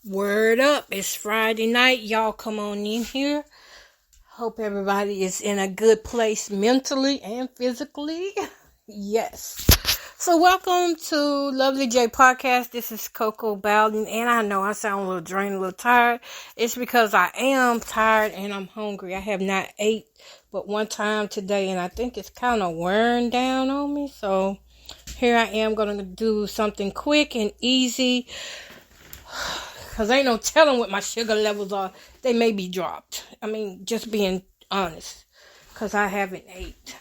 Word up, it's Friday night. Y'all come on in here. Hope everybody is in a good place mentally and physically. Yes. So welcome to Lovely J Podcast. This is Coco Bowden, and I know I sound a little drained, a little tired. It's because I am tired and I'm hungry. I have not ate but one time today, and I think it's kind of wearing down on me. So here I am going to do something quick and easy. Because ain't no telling what my sugar levels are. They may be dropped. I mean, just being honest. Because I haven't ate.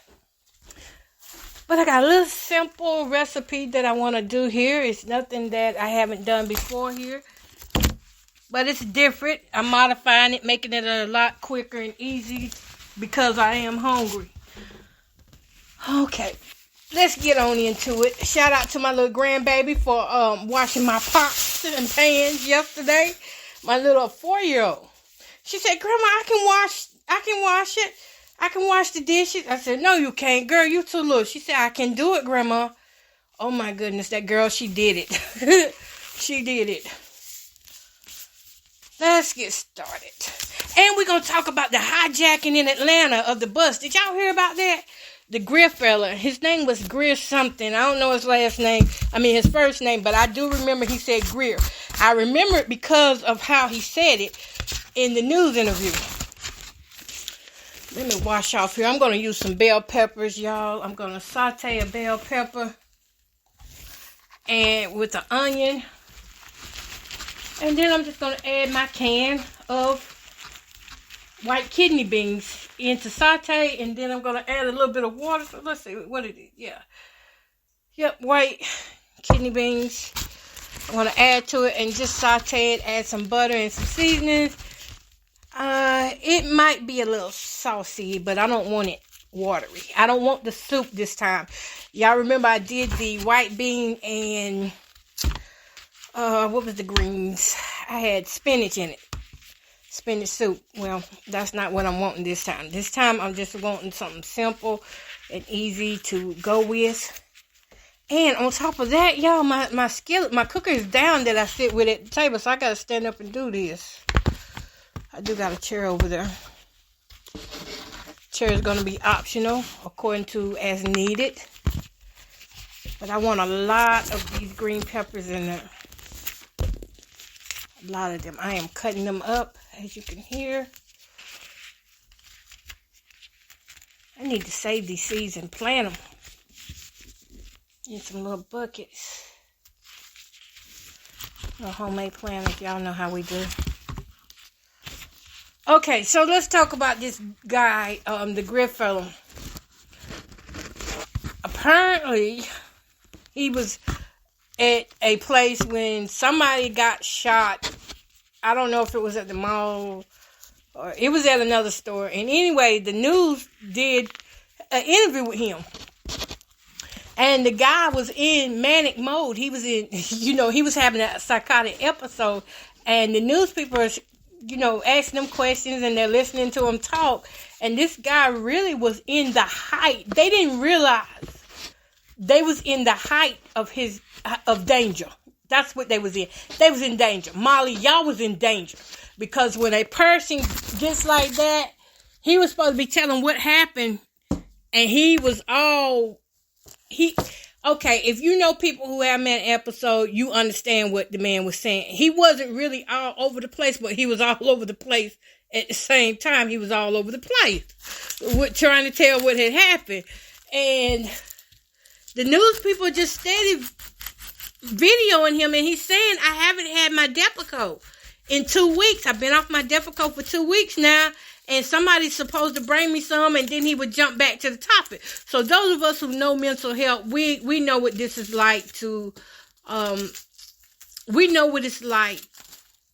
But I got a little simple recipe that I want to do here. It's nothing that I haven't done before here. But it's different. I'm modifying it, making it a lot quicker and easy. Because I am hungry. Okay. Let's get on into it. Shout out to my little grandbaby for washing my pots and pans yesterday. My little 4-year-old. She said, "Grandma, I can wash it. I can wash the dishes." I said, "No, you can't, girl. You too little." She said, "I can do it, Grandma." Oh my goodness, that girl, she did it. She did it. Let's get started. And we're going to talk about the hijacking in Atlanta of the bus. Did y'all hear about that? The Greer fella, his name was Greer something. I don't know his last name. I mean, his first name, but I do remember he said Greer. I remember it because of how he said it in the news interview. Let me wash off here. I'm going to use some bell peppers, y'all. I'm going to saute a bell pepper and with the onion. And then I'm just going to add my can of white kidney beans into saute, and then I'm going to add a little bit of water. So let's see what it is. Yep, white kidney beans. I'm going to add to it and just saute it, add some butter and some seasonings. It might be a little saucy, but I don't want it watery. I don't want the soup this time. Y'all remember I did the white bean and what was the greens? I had spinach in it. Spinach soup. Well, that's not what I'm wanting this time. This time I'm just wanting something simple and easy to go with. And on top of that, y'all, my skillet, my cooker is down that I sit with at the table, so I gotta stand up and do this. I do got a chair over there. Chair is gonna be optional according to as needed. But I want a lot of these green peppers in there. A lot of them. I am cutting them up, as you can hear. I need to save these seeds and plant them in some little buckets. A homemade plant, if y'all know how we do. Okay, so let's talk about this guy, the Greer fellow. Apparently, he was at a place when somebody got shot. I don't know if it was at the mall or it was at another store. And anyway, the news did an interview with him. And the guy was in manic mode. He was in, he was having a psychotic episode. And the newspapers, asking them questions and they're listening to him talk. And this guy really was in the height. They didn't realize they was in the height of danger. That's what they was in. They was in danger. Molly, y'all was in danger. Because when a person gets like that, he was supposed to be telling what happened. And he was okay, if you know people who have man episode, you understand what the man was saying. He wasn't really all over the place, but he was all over the place at the same time. He was all over the place. Trying to tell what had happened. And the news people just steady videoing him, and he's saying, "I haven't had my Depakote in 2 weeks. I've been off my Depakote for 2 weeks now, and somebody's supposed to bring me some," and then he would jump back to the topic. So those of us who know mental health, we know what this is like to, we know what it's like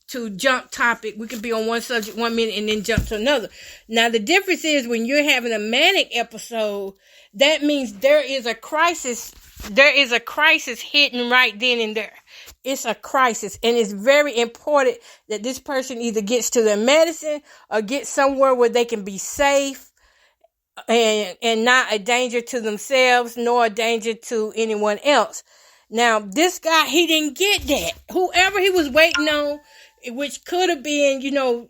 to jump topic. We can be on one subject 1 minute and then jump to another. Now, the difference is when you're having a manic episode, that means there is a crisis. There is a crisis hidden right then and there. It's a crisis. And it's very important that this person either gets to their medicine or gets somewhere where they can be safe and not a danger to themselves nor a danger to anyone else. Now, this guy, he didn't get that. Whoever he was waiting on, which could have been,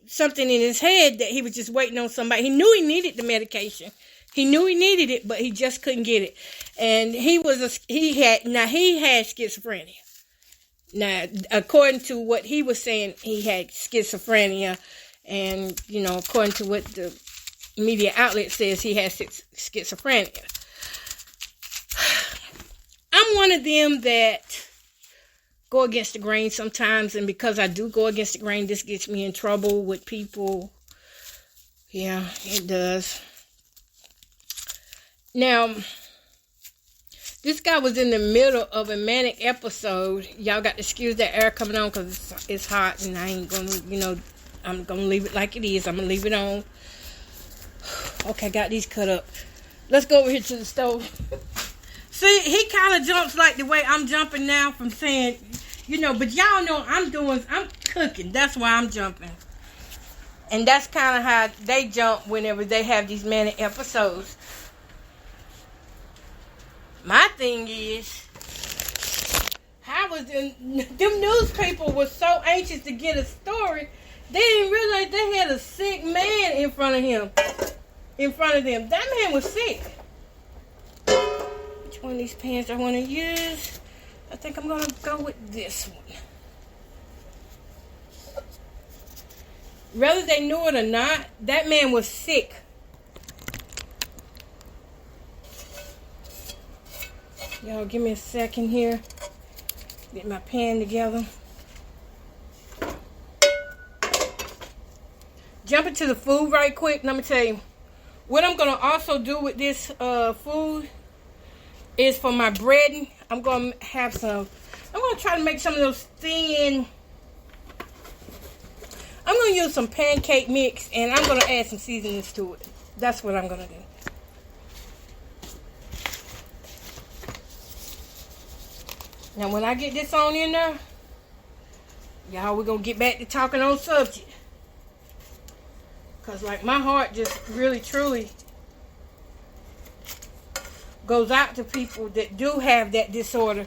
something in his head that he was just waiting on somebody. He knew he needed the medication. He knew he needed it, but he just couldn't get it. And he had schizophrenia. Now, according to what he was saying, he had schizophrenia. And, according to what the media outlet says, he has schizophrenia. I'm one of them that go against the grain sometimes. And because I do go against the grain, this gets me in trouble with people. Yeah, it does. Now, this guy was in the middle of a manic episode. Y'all got to excuse that air coming on because it's hot and I ain't going to, I'm going to leave it like it is. I'm going to leave it on. Okay, got these cut up. Let's go over here to the stove. See, he kind of jumps like the way I'm jumping now from saying, but y'all know I'm cooking. That's why I'm jumping. And that's kind of how they jump whenever they have these manic episodes. My thing is, how was them news people were so anxious to get a story, they didn't realize they had a sick man in front of them. That man was sick. Which one of these pans I want to use? I think I'm going to go with this one. Whether they knew it or not, that man was sick. Y'all give me a second here. Get my pan together. Jump into the food right quick. Let me tell you. What I'm going to also do with this food is for my breading. I'm going to try to make some of those thin. I'm going to use some pancake mix and I'm going to add some seasonings to it. That's what I'm going to do. Now, when I get this on in there, y'all, we're going to get back to talking on subject. Because, my heart just really, truly goes out to people that do have that disorder,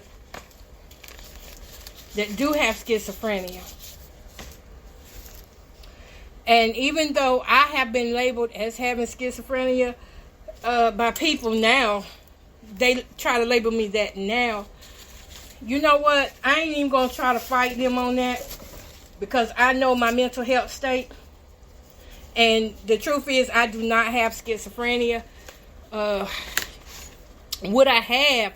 that do have schizophrenia. And even though I have been labeled as having schizophrenia by people now, they try to label me that now. You know what? I ain't even going to try to fight them on that because I know my mental health state. And the truth is, I do not have schizophrenia. What I have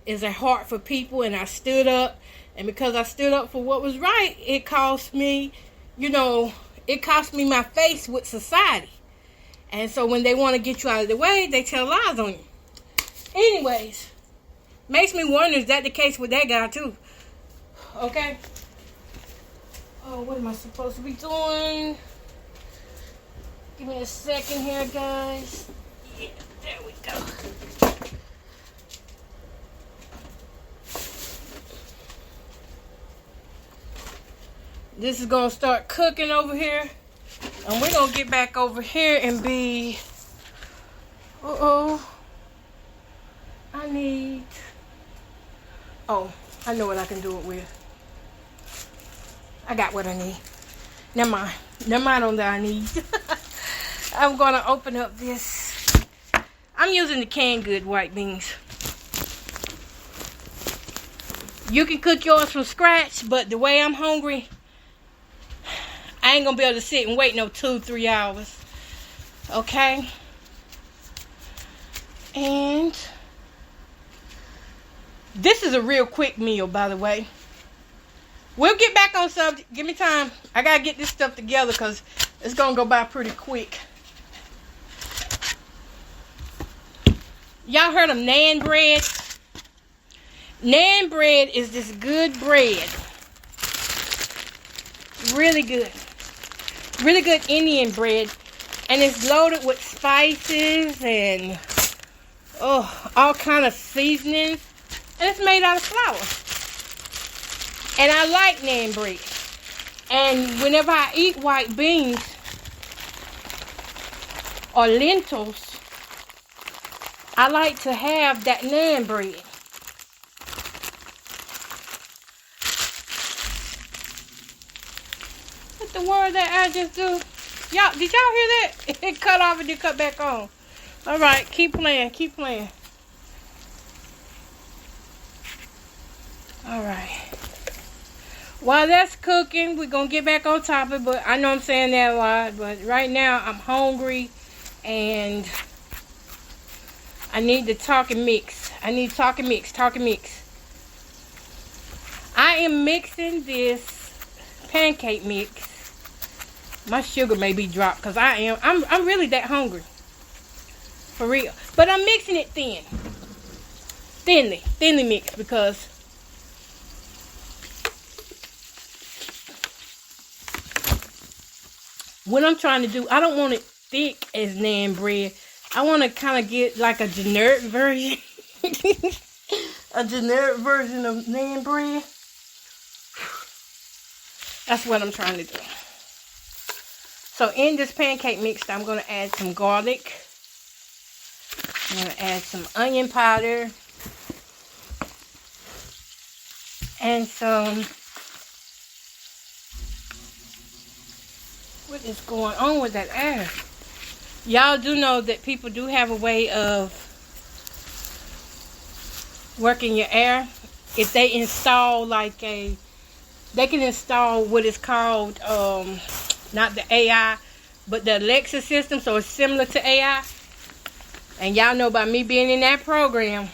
is a heart for people, and I stood up. And because I stood up for what was right, it cost me, it cost me my face with society. And so when they want to get you out of the way, they tell lies on you. Anyways. Makes me wonder, is that the case with that guy too? Okay. Oh, what am I supposed to be doing? Give me a second here, guys. Yeah, there we go. This is going to start cooking over here. And we're going to get back over here and be... I need... Oh, I know what I can do it with. I got what I need. Never mind on that I need. I'm going to open up this. I'm using the canned good white beans. You can cook yours from scratch, but the way I'm hungry, I ain't going to be able to sit and wait no 2-3 hours. Okay? And... this is a real quick meal, by the way. We'll get back on subject. Give me time. I got to get this stuff together because it's going to go by pretty quick. Y'all heard of naan bread? Naan bread is this good bread. Really good. Really good Indian bread. And it's loaded with spices and all kind of seasonings. And it's made out of flour. And I like naan bread. And whenever I eat white beans or lentils, I like to have that naan bread. the word that I just do? Y'all, did y'all hear that? It cut off and then cut back on. All right, keep playing, keep playing. All right. While that's cooking, we're going to get back on topic, but I know I'm saying that a lot, but right now I'm hungry and I need to talk and mix. I need to talk and mix, talk and mix. I am mixing this pancake mix. My sugar may be dropped because I'm really that hungry. For real. But I'm mixing it thinly mixed because what I'm trying to do, I don't want it thick as naan bread. I want to kind of get like a generic version. A generic version of naan bread. That's what I'm trying to do. So in this pancake mix, I'm going to add some garlic. I'm going to add some onion powder. And some... What is going on with that air? Y'all do know that people do have a way of working your air. If they install like they can install what is called, not the AI, but the Alexa system, so it's similar to AI. And y'all know by me being in that program.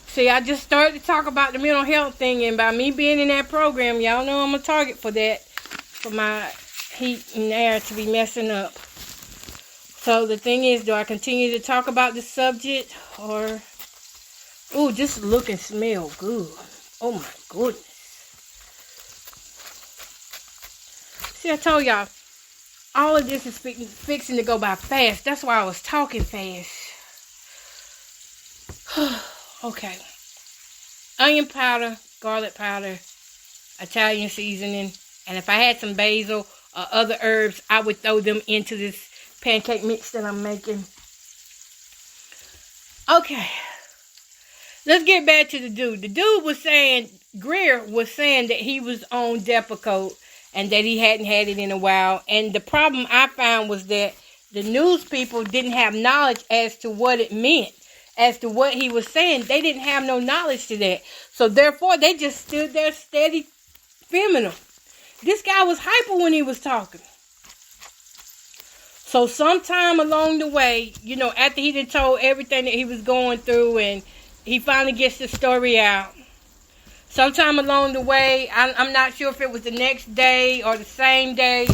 See, I just started to talk about the mental health thing, and by me being in that program, y'all know I'm a target for that, for my heat and air to be messing up. So the thing is, do I continue to talk about the subject or... Ooh, just look and smell good. Oh my goodness. See, I told y'all, all of this is fixing to go by fast. That's why I was talking fast. Okay. Onion powder, garlic powder, Italian seasoning, and if I had some basil or other herbs, I would throw them into this pancake mix that I'm making. Okay. Let's get back to the dude. The dude was saying, Greer was saying that he was on Depakote and that he hadn't had it in a while. And the problem I found was that the news people didn't have knowledge as to what it meant, as to what he was saying. They didn't have no knowledge to that. So therefore, they just stood there steady filming him. This guy was hyper when he was talking. So sometime along the way, you know, after he done told everything that he was going through and he finally gets the story out. Sometime along the way, I'm not sure if it was the next day or the same day.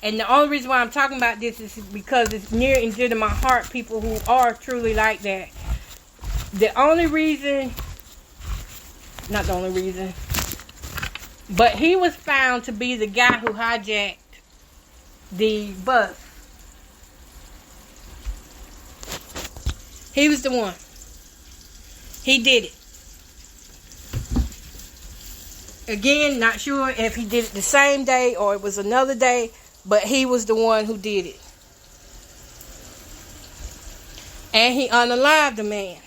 And the only reason why I'm talking about this is because it's near and dear to my heart, people who are truly like that. The only reason, not the only reason, but he was found to be the guy who hijacked the bus. He was the one. He did it. Again, not sure if he did it the same day or it was another day, but he was the one who did it. And he unalived the man.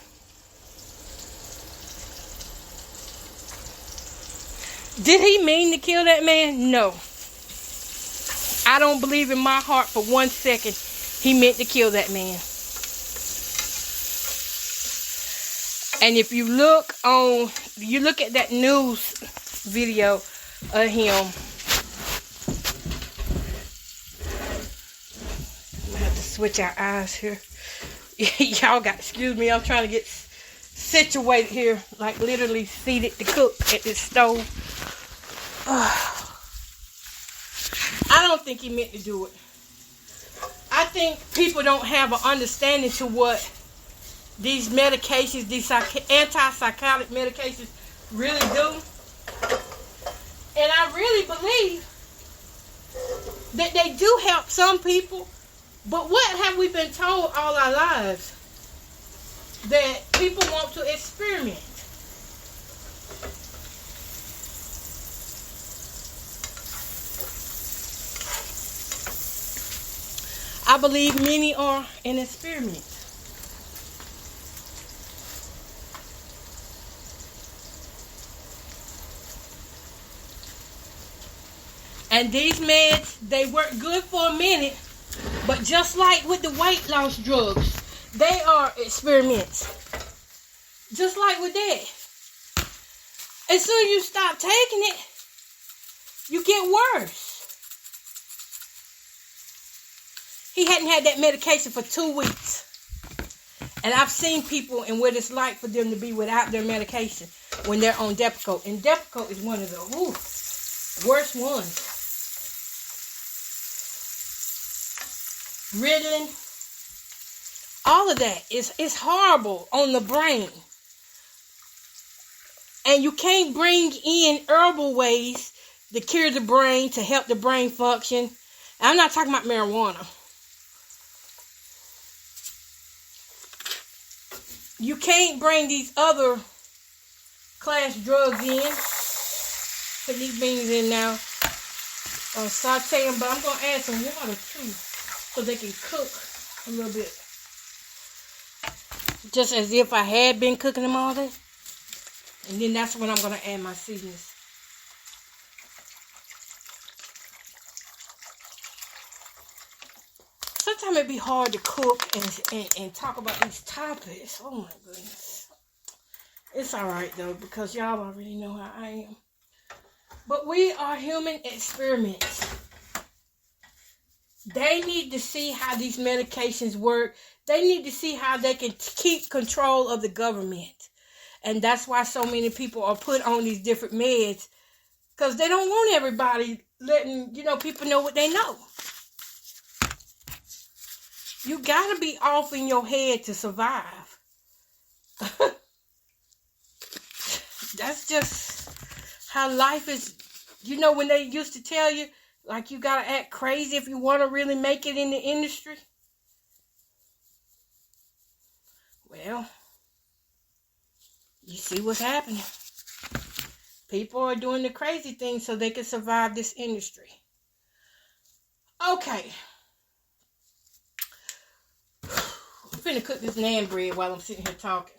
Did he mean to kill that man? No. I don't believe in my heart for 1 second he meant to kill that man. And if you look at that news video of him, I'm gonna have to switch our eyes here. Y'all got, excuse me, I'm trying to get situated here, like literally seated to cook at this stove. I don't think he meant to do it. I think people don't have an understanding to what these medications, these antipsychotic medications really do. And I really believe that they do help some people. But what have we been told all our lives? That people want to experiment. I believe many are an experiment. And these meds, they work good for a minute, but just like with the weight loss drugs, they are experiments. Just like with that. As soon as you stop taking it, you get worse. He hadn't had that medication for 2 weeks. And I've seen people and what it's like for them to be without their medication when they're on Depakote. And Depakote is one of the worst ones. Ritalin, all of that is horrible on the brain. And you can't bring in herbal ways to cure the brain, to help the brain function. I'm not talking about marijuana. You can't bring these other class drugs in. Put these beans in now. Saute them, but I'm going to add some water too, so they can cook a little bit. Just as if I had been cooking them all day. And then that's when I'm going to add my seasonings. Sometimes it'd be hard to cook and talk about these topics. Oh my goodness. It's alright though, because y'all already know how I am. But we are human experiments. They need to see how these medications work. They need to see how they can keep control of the government. And that's why so many people are put on these different meds. Because they don't want everybody letting, people know what they know. You got to be off in your head to survive. That's just how life is. When they used to tell you, like, you got to act crazy if you want to really make it in the industry. Well, you see what's happening. People are doing the crazy things so they can survive this industry. Okay. I'm finna cook this naan bread while I'm sitting here talking.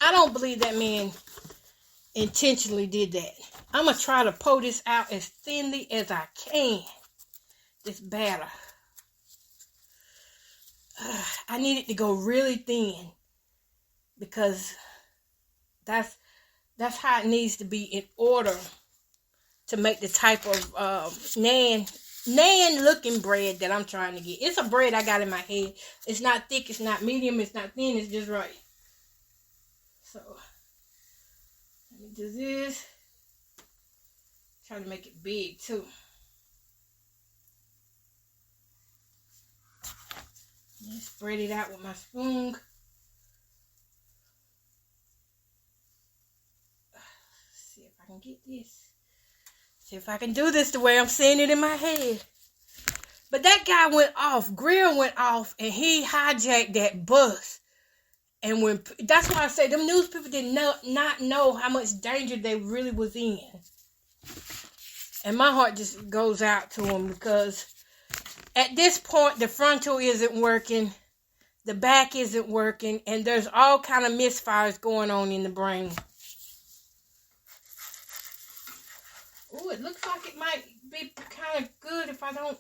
I don't believe that man intentionally did that. I'm going to try to pour this out as thinly as I can. This batter. I need it to go really thin. Because that's how it needs to be in order to make the type of naan looking bread that I'm trying to get. It's a bread I got in my head. It's not thick, it's not medium, it's not thin, it's just right. So, let me do this. Try to make it big too. Spread it out with my spoon. See if I can get this. See if I can do this the way I'm saying it in my head. But that guy went off. Greer went off and he hijacked that bus. And that's why I say them news people did not know how much danger they really was in. And my heart just goes out to them because at this point the frontal isn't working, the back isn't working, and there's all kind of misfires going on in the brain. Ooh, it looks like it might be kind of good if I don't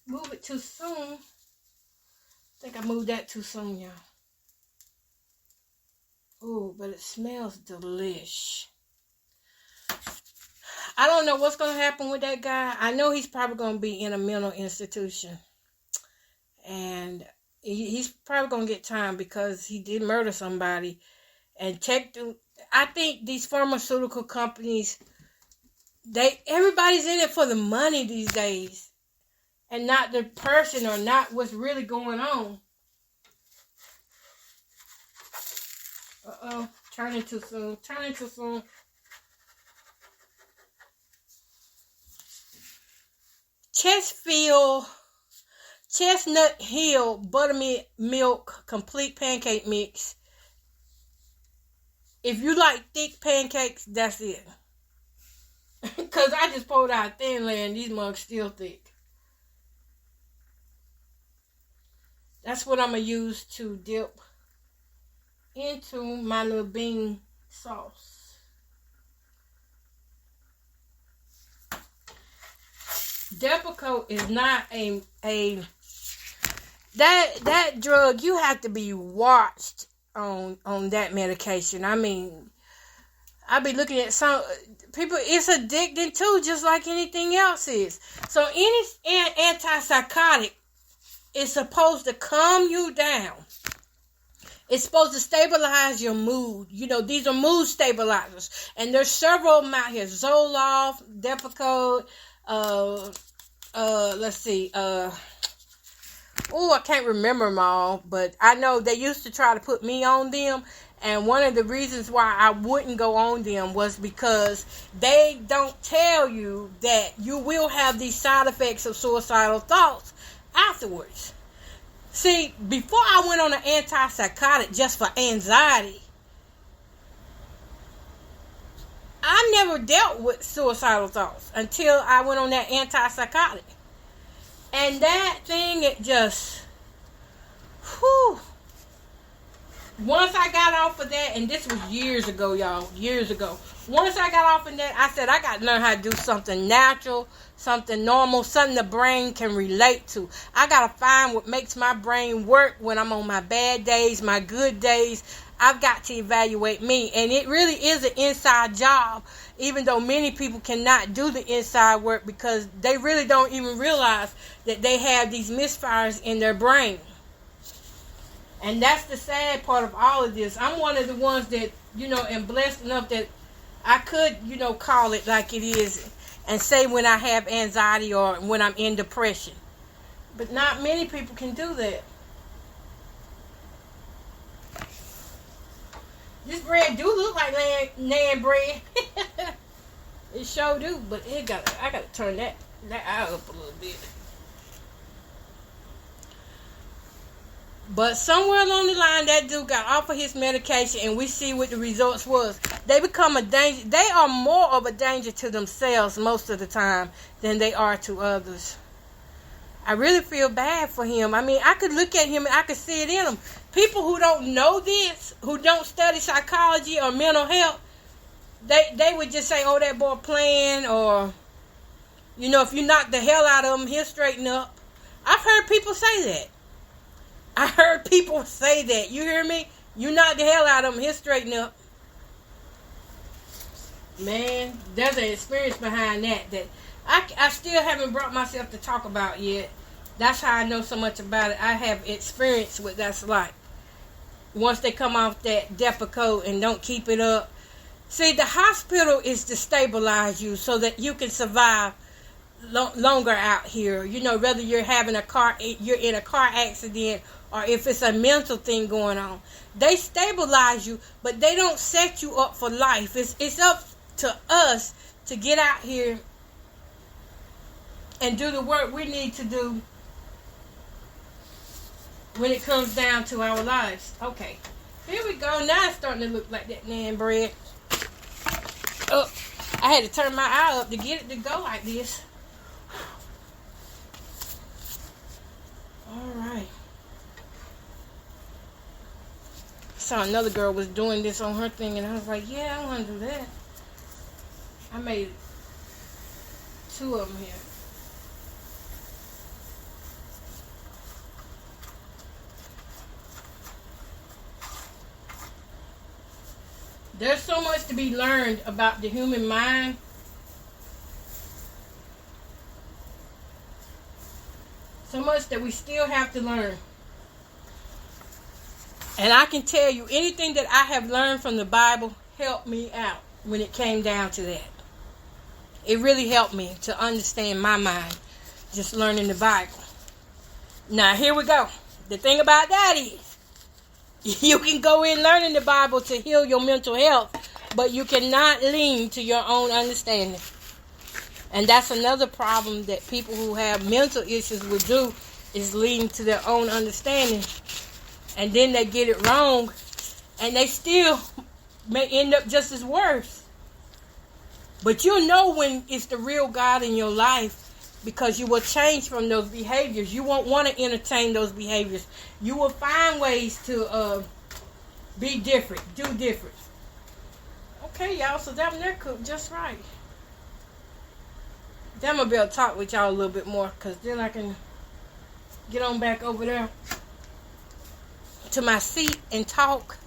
move it too soon. I think I moved that too soon, y'all. Ooh, but it smells delish. I don't know what's going to happen with that guy. I know he's probably going to be in a mental institution. And he's probably going to get time because he did murder somebody. And I think these pharmaceutical companies, everybody's in it for the money these days. And not the person or not what's really going on. Uh-oh. Turning too soon. Chestnut Hill buttermilk complete pancake mix. If you like thick pancakes, that's it. Because I just poured out thin layer and these mugs still thick. That's what I'm going to use to dip into my little bean sauce. Depakote is not that drug. You have to be watched on that medication. I mean, I be looking at some people. It's addicting too, just like anything else is. So any antipsychotic is supposed to calm you down. It's supposed to stabilize your mood. You know, these are mood stabilizers, and there's several of them out here: Zoloft, Depakote. Let's see. I can't remember them all, but I know they used to try to put me on them. And one of the reasons why I wouldn't go on them was because they don't tell you that you will have these side effects of suicidal thoughts afterwards. See, before I went on an antipsychotic just for anxiety, I never dealt with suicidal thoughts until I went on that antipsychotic. And that thing, it just, whew. Once I got off of that, and this was years ago, y'all, years ago. Once I got off of that, I said, I got to learn how to do something natural, something normal, something the brain can relate to. I got to find what makes my brain work when I'm on my bad days, my good days. I've got to evaluate me. And it really is an inside job, even though many people cannot do the inside work because they really don't even realize that they have these misfires in their brain. And that's the sad part of all of this. I'm one of the ones that, am blessed enough that I could, call it like it is and say when I have anxiety or when I'm in depression. But not many people can do that. This bread do look like naan bread. It sure do, but I gotta turn that eye up a little bit. But somewhere along the line, that dude got off of his medication, and we see what the results was. They become a danger. They are more of a danger to themselves most of the time than they are to others. I really feel bad for him. I mean, I could look at him and I could see it in him. People who don't know this, who don't study psychology or mental health, they would just say, oh, that boy playing, or, if you knock the hell out of him, he'll straighten up. I've heard people say that. I heard people say that. You hear me? You knock the hell out of him, he'll straighten up. Man, there's an experience behind that I still haven't brought myself to talk about yet. That's how I know so much about it. I have experienced what that's like. Once they come off that Depakote and don't keep it up. See, the hospital is to stabilize you so that you can survive longer out here. Whether you're in a car accident or if it's a mental thing going on. They stabilize you, but they don't set you up for life. It's up to us to get out here and do the work we need to do when it comes down to our lives. Okay, here we go. Now it's starting to look like that naan bread. Oh, I had to turn my eye up to get it to go like this. All right. Saw another girl was doing this on her thing, and I was like, yeah, I want to do that. I made 2 of them here. There's so much to be learned about the human mind. So much that we still have to learn. And I can tell you, anything that I have learned from the Bible helped me out when it came down to that. It really helped me to understand my mind, just learning the Bible. Now, here we go. The thing about that is, you can go in learning the Bible to heal your mental health, but you cannot lean to your own understanding. And that's another problem that people who have mental issues will do, is lean to their own understanding. And then they get it wrong, and they still may end up just as worse. But you'll know when it's the real God in your life, because you will change from those behaviors. You won't want to entertain those behaviors. You will find ways to be different, do different. Okay, y'all, so that one there cooked just right. Then I'm going to be able to talk with y'all a little bit more, because then I can get on back over there to my seat and talk.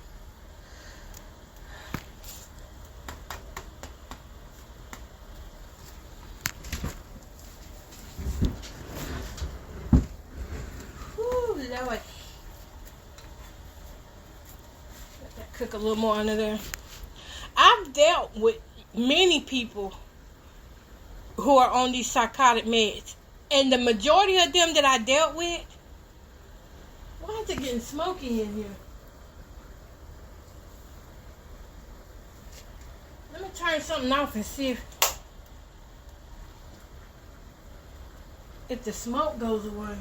Whew, Lord. Let that cook a little more under there. I've dealt with many people who are on these psychotic meds, and the majority of them that I dealt with, why is it getting smoky in here? Let me turn something off and see if the smoke goes away.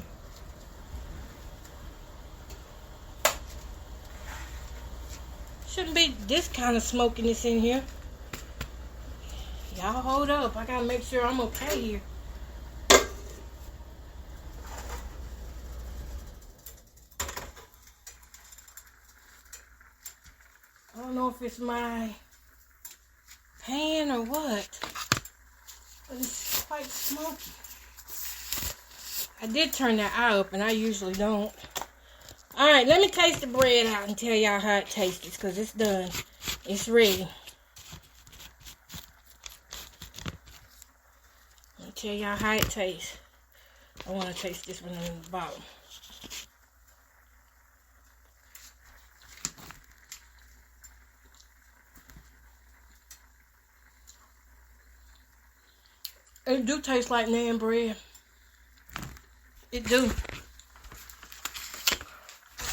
Shouldn't be this kind of smokiness in here. Y'all hold up. I gotta make sure I'm okay here. I don't know if it's my pan or what, but it's quite smoky. I did turn that eye up, and I usually don't. Alright, let me taste the bread out and tell y'all how it tastes, because it's done. It's ready. Let me tell y'all how it tastes. I want to taste this one on the bottom. It do taste like naan bread. It do.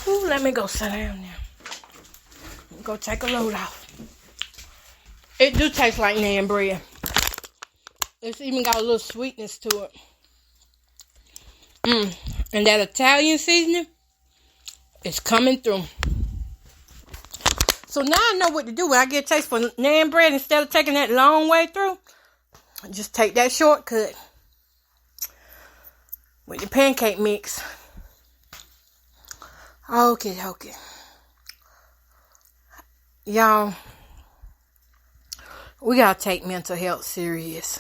Ooh, let me go sit down now. Go take a load off. It do taste like naan bread. It's even got a little sweetness to it. And that Italian seasoning is coming through. So now I know what to do when I get a taste for naan bread. Instead of taking that long way through, just take that shortcut with the pancake mix. Okay. Y'all, we gotta take mental health serious.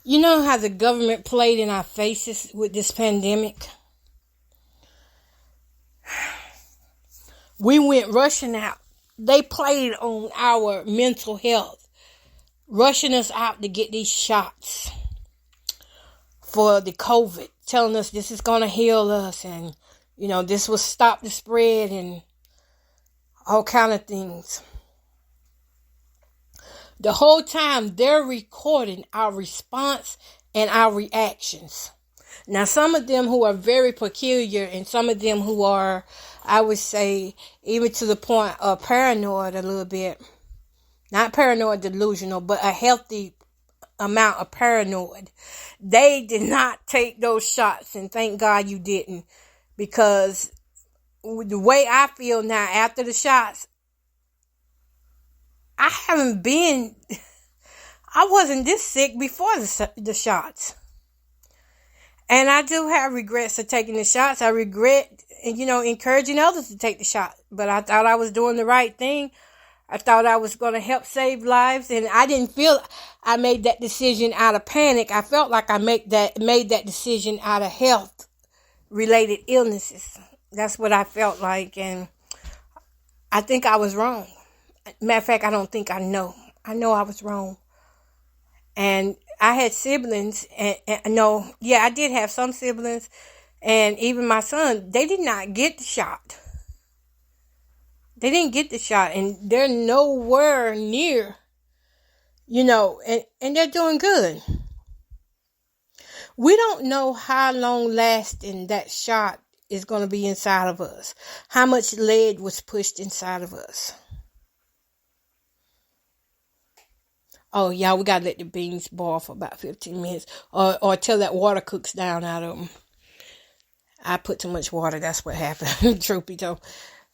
You know how the government played in our faces with this pandemic? We went rushing out. They played on our mental health, rushing us out to get these shots for the COVID, telling us this is going to heal us, and, you know, this will stop the spread and all kind of things. The whole time they're recording our response and our reactions. Now, some of them who are very peculiar, and some of them who are, I would say, even to the point of paranoid a little bit. Not paranoid delusional, but a healthy amount of paranoid. They did not take those shots, and thank God you didn't. Because the way I feel now after the shots, I wasn't this sick before the shots. And I do have regrets of taking the shots. I regret, encouraging others to take the shot. But I thought I was doing the right thing. I thought I was going to help save lives. And I didn't feel I made that decision out of panic. I felt like I made that decision out of health-related illnesses. That's what I felt like. And I think I was wrong. Matter of fact, I don't think I know. I know I was wrong. And I had siblings, I did have some siblings, and even my son, they did not get the shot. They didn't get the shot, and they're nowhere near, and they're doing good. We don't know how long lasting that shot is going to be inside of us. How much lead was pushed inside of us. Oh, yeah, we got to let the beans boil for about 15 minutes. Or till that water cooks down out of them. I put too much water. That's what happened. Truth be told.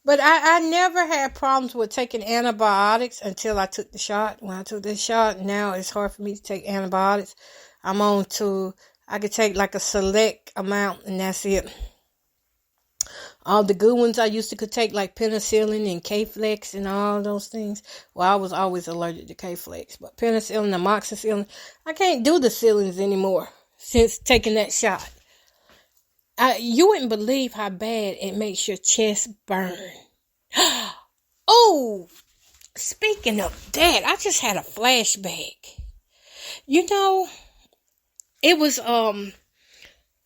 But I never had problems with taking antibiotics until I took the shot. When I took the shot, now it's hard for me to take antibiotics. I could take like a select amount, and that's it. All the good ones I used to could take, like penicillin and K-Flex and all those things. Well, I was always allergic to K-Flex, but penicillin, amoxicillin, I can't do the ceilings anymore since taking that shot. You wouldn't believe how bad it makes your chest burn. Oh, speaking of that, I just had a flashback. You know, it was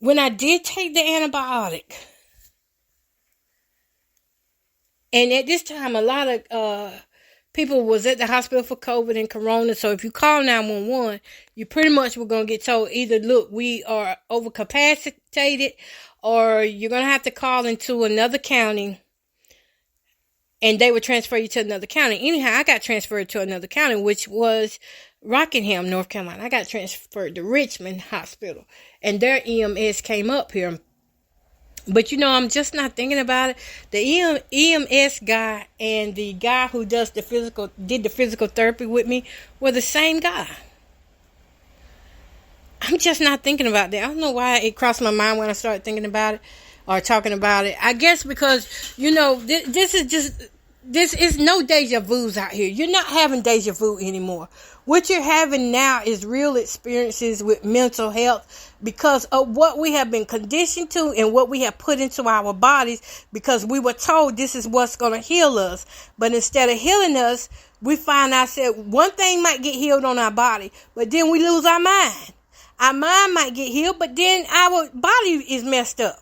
when I did take the antibiotic. And at this time, a lot of people was at the hospital for COVID and Corona. So if you call 911, you pretty much were going to get told either, look, we are overcapacitated, or you're going to have to call into another county, and they would transfer you to another county. Anyhow, I got transferred to another county, which was Rockingham, North Carolina. I got transferred to Richmond Hospital, and their EMS came up here. But I'm just not thinking about it. The EMS guy and the guy who did the physical therapy with me were the same guy. I'm just not thinking about that. I don't know why it crossed my mind when I started thinking about it or talking about it. I guess because, this is no deja vu's out here. You're not having deja vu anymore. What you're having now is real experiences with mental health because of what we have been conditioned to and what we have put into our bodies, because we were told this is what's going to heal us. But instead of healing us, we find ourselves, one thing might get healed on our body, but then we lose our mind. Our mind might get healed, but then our body is messed up.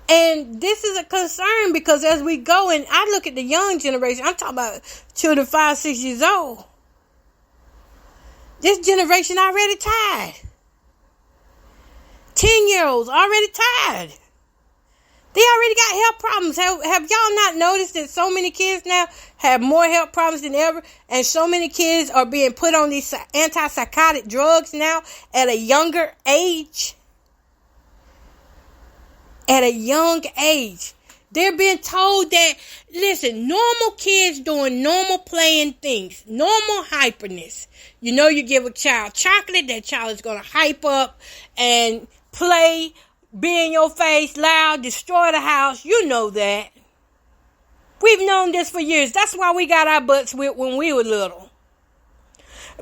And this is a concern because as we go, and I look at the young generation, I'm talking about children 5, 6 years old. This generation already tired. 10-year-olds already tired. They already got health problems. Have y'all not noticed that so many kids now have more health problems than ever? And so many kids are being put on these antipsychotic drugs now at a younger age. At a young age. They're being told that, listen, normal kids doing normal playing things, normal hyperness. You give a child chocolate, that child is going to hype up and play, be in your face, loud, destroy the house. You know that. We've known this for years. That's why we got our butts whipped when we were little.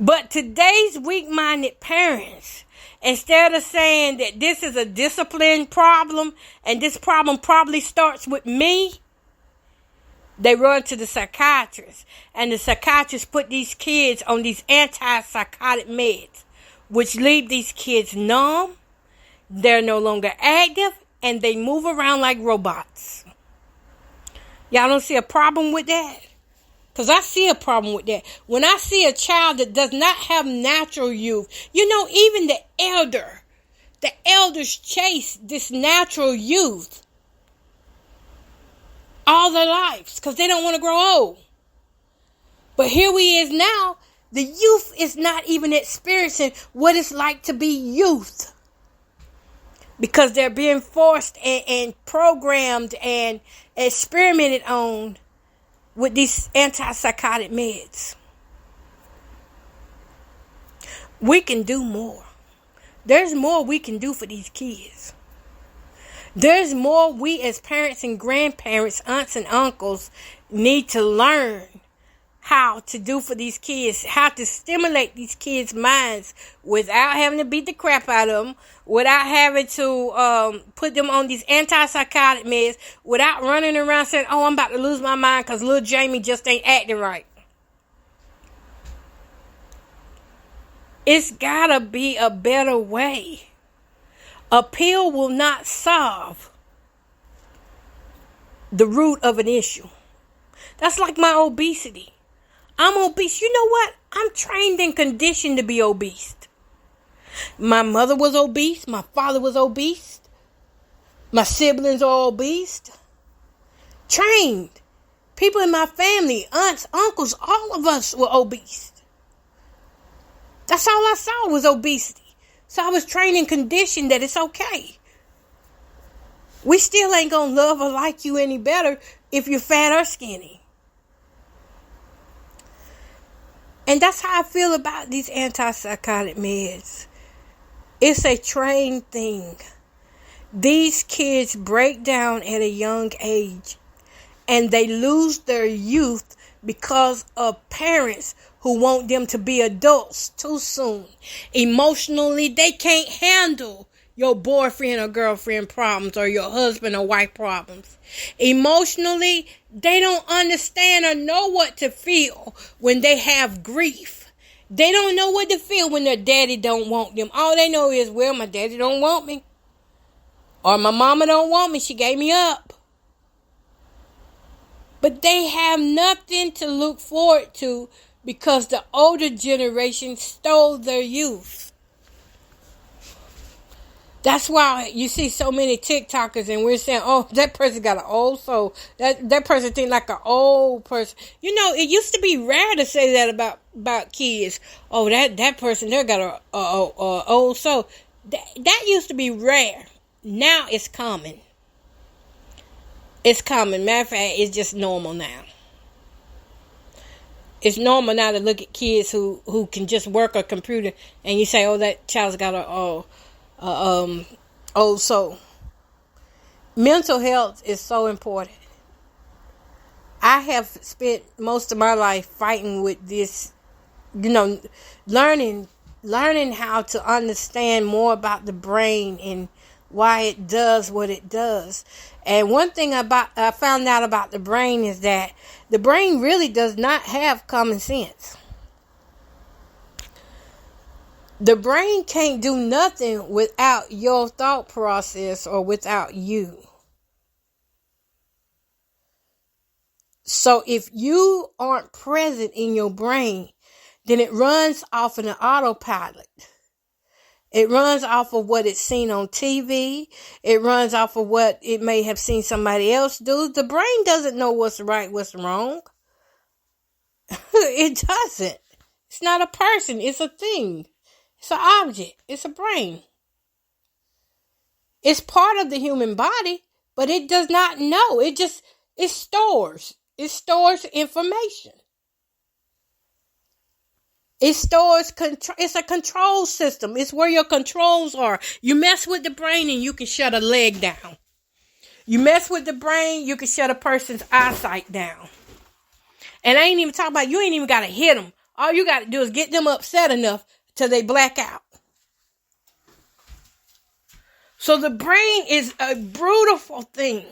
But today's weak-minded parents, instead of saying that this is a discipline problem and this problem probably starts with me, they run to the psychiatrist. And the psychiatrist put these kids on these antipsychotic meds, which leave these kids numb. They're no longer active, and they move around like robots. Y'all don't see a problem with that? Because I see a problem with that. When I see a child that does not have natural youth, even the elders chase this natural youth all their lives because they don't want to grow old. But here we is now, the youth is not even experiencing what it's like to be youth. Because they're being forced and programmed and experimented on with these antipsychotic meds. We can do more. There's more we can do for these kids. There's more we as parents and grandparents, aunts and uncles need to learn how to do for these kids, how to stimulate these kids' minds without having to beat the crap out of them, without having to put them on these antipsychotic meds, without running around saying, oh, I'm about to lose my mind because little Jamie just ain't acting right. It's gotta be a better way. A pill will not solve the root of an issue. That's like my obesity. I'm obese. You know what? I'm trained and conditioned to be obese. My mother was obese. My father was obese. My siblings are obese. Trained. People in my family, aunts, uncles, all of us were obese. That's all I saw was obesity. So I was trained and conditioned that it's okay. We still ain't gonna love or like you any better if you're fat or skinny. And that's how I feel about these antipsychotic meds. It's a trained thing. These kids break down at a young age, and they lose their youth because of parents who want them to be adults too soon. Emotionally, they can't handle your boyfriend or girlfriend problems or your husband or wife problems. Emotionally, they don't understand or know what to feel when they have grief. They don't know what to feel when their daddy don't want them. All they know is, well, my daddy don't want me. Or my mama don't want me. She gave me up. But they have nothing to look forward to because the older generation stole their youth. That's why you see so many TikTokers and we're saying, oh, that person got an old soul. That person think like an old person. You know, it used to be rare to say that about kids. Oh, that person there got a old soul. That used to be rare. Now it's common. It's common. Matter of fact, it's just normal now. It's normal now to look at kids who can just work a computer and you say, oh, that child's got a old soul. Mental health is so important. I have spent most of my life fighting with this, learning how to understand more about the brain and why it does what it does. And one thing I found out about the brain is that the brain really does not have common sense. The brain can't do nothing without your thought process or without you. So if you aren't present in your brain, then it runs off of an autopilot. It runs off of what it's seen on TV. It runs off of what it may have seen somebody else do. The brain doesn't know what's right, what's wrong. It doesn't. It's not a person. It's a thing. It's an object. It's a brain. It's part of the human body, but it does not know. It stores. It stores information. It stores control. It's a control system. It's where your controls are. You mess with the brain and you can shut a leg down. You mess with the brain, you can shut a person's eyesight down. And I ain't even talking about, you ain't even got to hit them. All you got to do is get them upset enough till they black out. So the brain is a beautiful thing.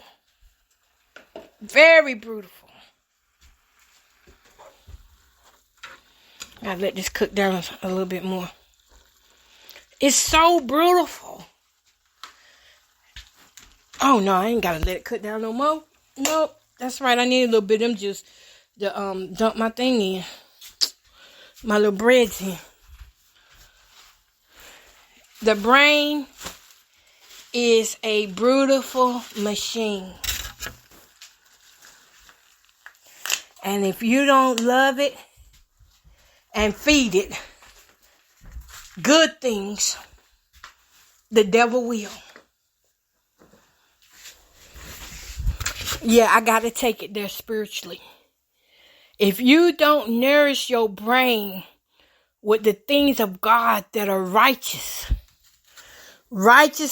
Very beautiful. Gotta let this cook down a little bit more. It's so beautiful. Oh no, I ain't gotta let it cook down no more. Nope, that's right. I need a little bit of them juice to dump my thing in. My little breads in. The brain is a beautiful machine. And if you don't love it and feed it good things, the devil will. Yeah, I got to take it there spiritually. If you don't nourish your brain with the things of God that are righteous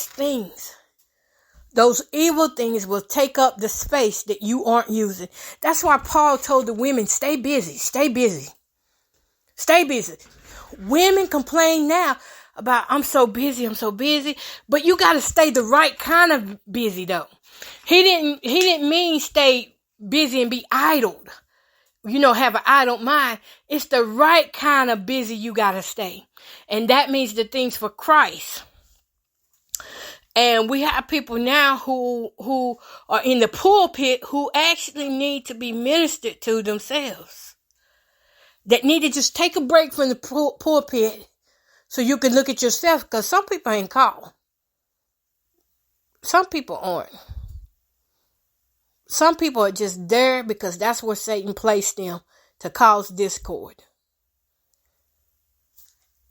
things, those evil things will take up the space that you aren't using. That's why Paul told the women, stay busy, stay busy. Stay busy. Women complain now about, I'm so busy, but you got to stay the right kind of busy though. He didn't mean stay busy and be idled. Have an idle mind. It's the right kind of busy you got to stay. And that means the things for Christ. And we have people now who are in the pulpit who actually need to be ministered to themselves. That need to just take a break from the pulpit so you can look at yourself. Because some people ain't called. Some people aren't. Some people are just there because that's where Satan placed them, to cause discord.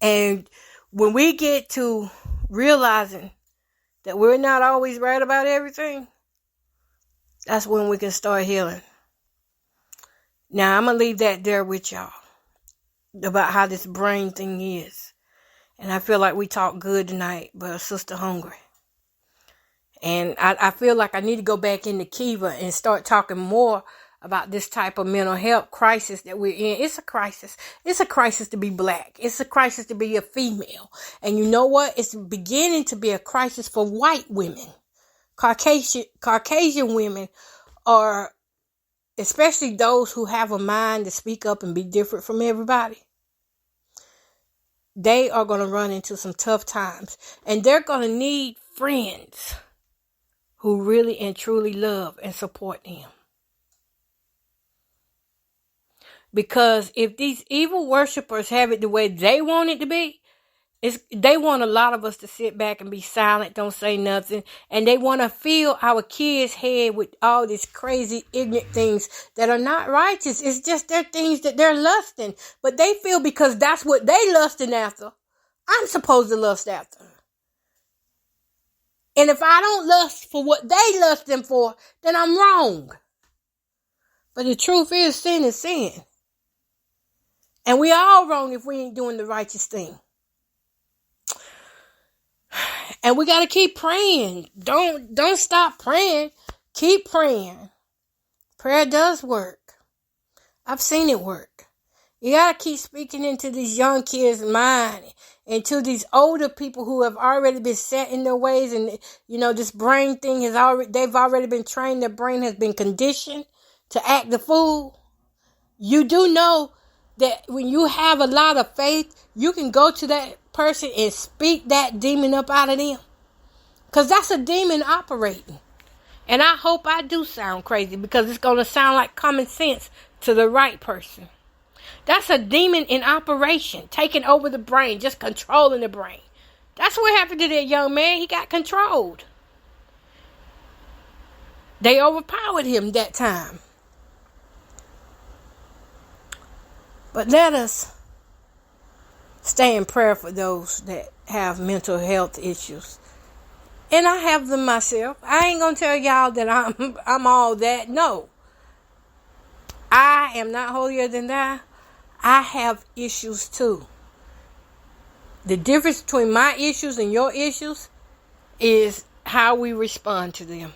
And when we get to realizing that we're not always right about everything, that's when we can start healing. Now, I'm going to leave that there with y'all about how this brain thing is. And I feel like we talked good tonight, but Sister hungry. And I feel like I need to go back into Kiva and start talking more about this type of mental health crisis that we're in. It's a crisis. It's a crisis to be black. It's a crisis to be a female. And you know what? It's beginning to be a crisis for white women. Caucasian women are, especially those who have a mind to speak up and be different from everybody. They are going to run into some tough times. And they're going to need friends who really and truly love and support them. Because if these evil worshipers have it the way they want it to be, they want a lot of us to sit back and be silent, don't say nothing. And they want to fill our kids' head with all these crazy, ignorant things that are not righteous. It's just their things that they're lusting. But they feel because that's what they lusting after, I'm supposed to lust after. And if I don't lust for what they lusting for, then I'm wrong. But the truth is, sin is sin. And we all wrong if we ain't doing the righteous thing. And we got to keep praying. Don't stop praying. Keep praying. Prayer does work. I've seen it work. You got to keep speaking into these young kids' mind, into these older people who have already been set in their ways. And, this brain thing they've already been trained. Their brain has been conditioned to act the fool. You do know that when you have a lot of faith, you can go to that person and speak that demon up out of them. Because that's a demon operating. And I hope I do sound crazy, because it's going to sound like common sense to the right person. That's a demon in operation, taking over the brain, just controlling the brain. That's what happened to that young man. He got controlled. They overpowered him that time. But let us stay in prayer for those that have mental health issues. And I have them myself. I ain't going to tell y'all that I'm all that. No. I am not holier than thou. I have issues too. The difference between my issues and your issues is how we respond to them.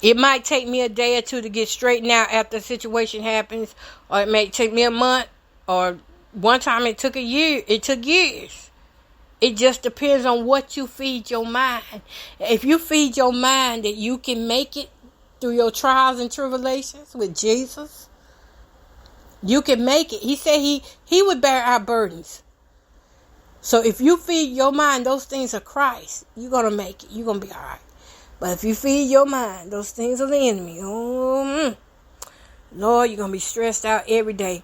It might take me a day or two to get straightened out after a situation happens, or it may take me a month, or one time it took a year. It took years. It just depends on what you feed your mind. If you feed your mind that you can make it through your trials and tribulations with Jesus, you can make it. He said he would bear our burdens. So if you feed your mind those things of Christ, you're going to make it. You're going to be all right. But if you feed your mind those things of the enemy, Lord, you're going to be stressed out every day.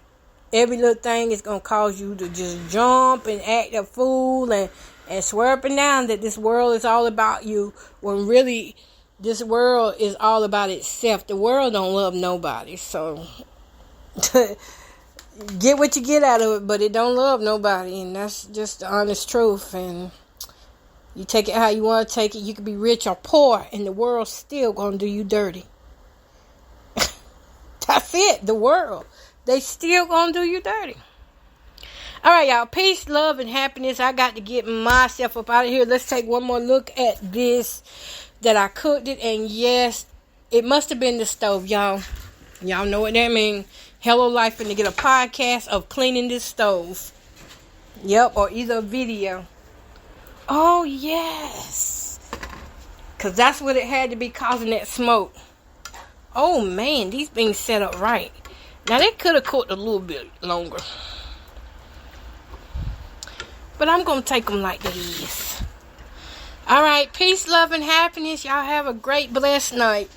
Every little thing is going to cause you to just jump and act a fool and swear up and down that this world is all about you, when really this world is all about itself. The world don't love nobody. So get what you get out of it, but it don't love nobody. And that's just the honest truth. And you take it how you want to take it. You can be rich or poor, and the world's still going to do you dirty. That's it. The world. They still going to do you dirty. All right, y'all. Peace, love, and happiness. I got to get myself up out of here. Let's take one more look at this that I cooked it. And yes, it must have been the stove, y'all. Y'all know what that means. Hello Life finna get a podcast of cleaning this stove. Yep, or either a video. Oh, yes. Because that's what it had to be causing that smoke. Oh, man. These being set up right. Now, they could have cooked a little bit longer. But I'm going to take them like this. All right. Peace, love, and happiness. Y'all have a great, blessed night.